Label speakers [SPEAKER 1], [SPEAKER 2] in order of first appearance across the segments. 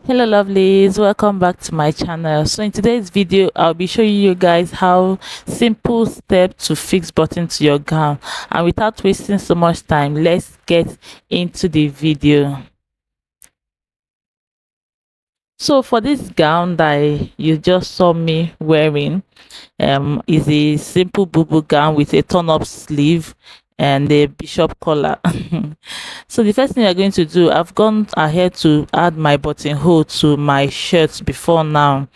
[SPEAKER 1] Hello lovelies, welcome back to my channel. So in today's video I'll be showing you guys how simple step to fix button to your gown, and without wasting so much time, let's get into the video. So for this gown that you just saw me wearing, is a simple boo gown with a turn up sleeve and a bishop collar. So the first thing we're going to do, I've gone ahead to add my buttonhole to my shirt before now,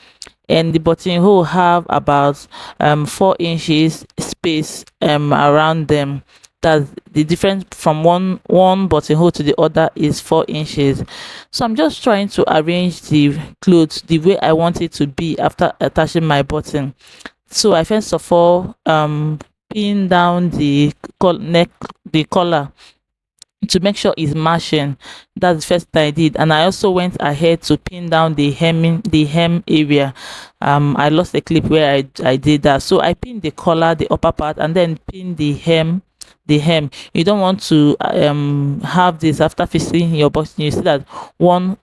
[SPEAKER 1] and the buttonhole have about 4 inches space around them. That the difference from one buttonhole to the other is 4 inches. So I'm just trying to arrange the clothes the way I want it to be after attaching my button. So I first of all pin down the neck, the collar, to make sure it's matching. That's the first thing I did, and I also went ahead to pin down the hem area. I lost a clip where I did that, so I pinned the collar, the upper part, and then pin the hem. You don't want to have this after fixing your button. You see that one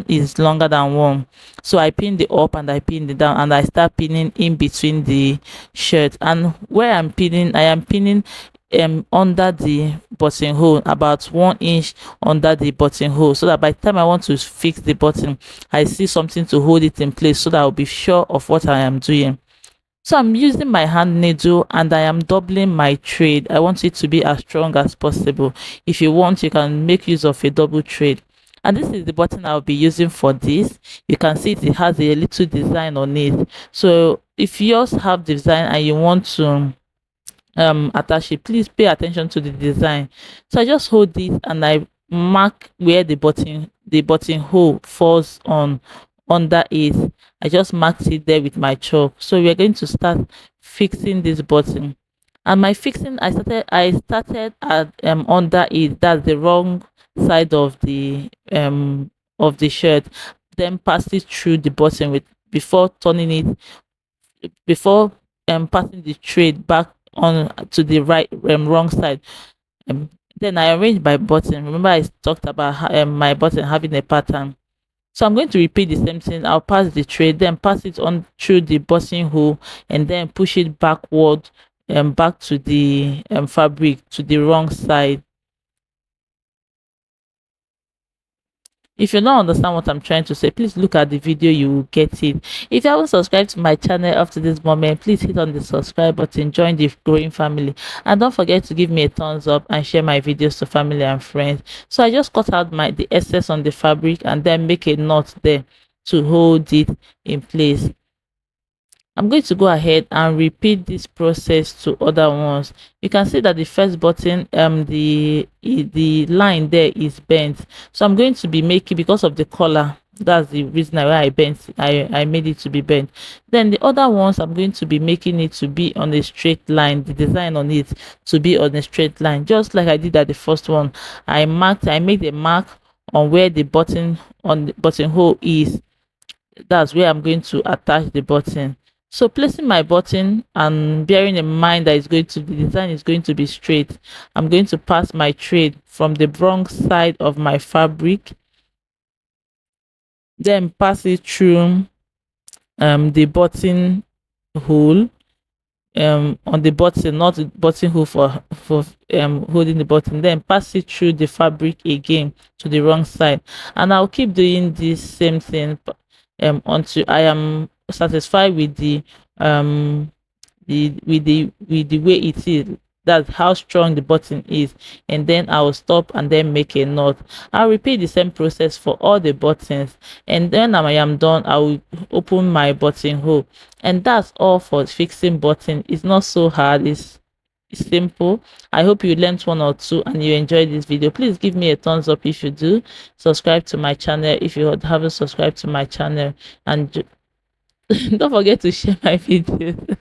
[SPEAKER 1] is longer than one, so I pinned the up and I pinned it down, and I start pinning in between the shirt. And where I'm pinning, I am pinning under the buttonhole, about 1 inch under the buttonhole, so that by the time I want to fix the button, I see something to hold it in place, so that I'll be sure of what I am doing. So I'm using my hand needle and I am doubling my thread. I want it to be as strong as possible. If you want, you can make use of a double thread. And this is the button I'll be using for this. You can see it has a little design on it. So if yours have design and you want to attach it, please pay attention to the design. So I just hold this and I mark where the buttonhole falls on under it. I just marked it there with my chalk. So we are going to start fixing this button. And my fixing, I started at under it, that's the wrong side of the shirt, then pass it through the button with before turning it, before passing the thread back on to the right wrong side. um, then I arrange my button. Remember I talked about my button having a pattern, so I'm going to repeat the same thing. I'll pass the thread, then pass it on through the buttonhole, and then push it backward back to the fabric to the wrong side. If you don't understand what I'm trying to say, please look at the video, you will get it. If you haven't subscribed to my channel up to this moment, please hit on the subscribe button, join the growing family, and don't forget to give me a thumbs up and share my videos to family and friends. So I just cut out the excess on the fabric and then make a knot there to hold it in place. I'm going to go ahead and repeat this process to other ones. You can see that the first button, the line there is bent. So I'm going to be making, because of the collar, that's the reason why I made it to be bent. Then the other ones, I'm going to be making it to be on a straight line, the design on it to be on a straight line, just like I did at the first one. I made a mark on where the button on the buttonhole is. That's where I'm going to attach the button. So placing my button and bearing in mind that the design is going to be straight, I'm going to pass my thread from the wrong side of my fabric, then pass it through the button hole on the button, not the buttonhole for holding the button, then pass it through the fabric again to the wrong side. And I'll keep doing this same thing until I am satisfied with the way it is, that's how strong the button is, and then I'll stop and then make a knot. I'll repeat the same process for all the buttons, and then when I am done, I will open my buttonhole. And that's all for fixing button. It's not so hard, it's simple. I hope you learned one or two and you enjoyed this video. Please give me a thumbs up if you do. Subscribe to my channel if you haven't subscribed to my channel, and don't forget to share my videos.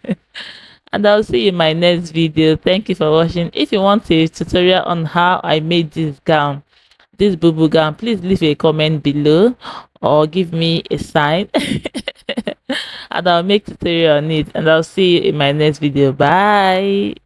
[SPEAKER 1] And I'll see you in my next video. Thank you for watching. If you want a tutorial on how I made this gown, this boo gown, please leave a comment below or give me a sign and I'll make tutorial on it. And I'll see you in my next video. Bye.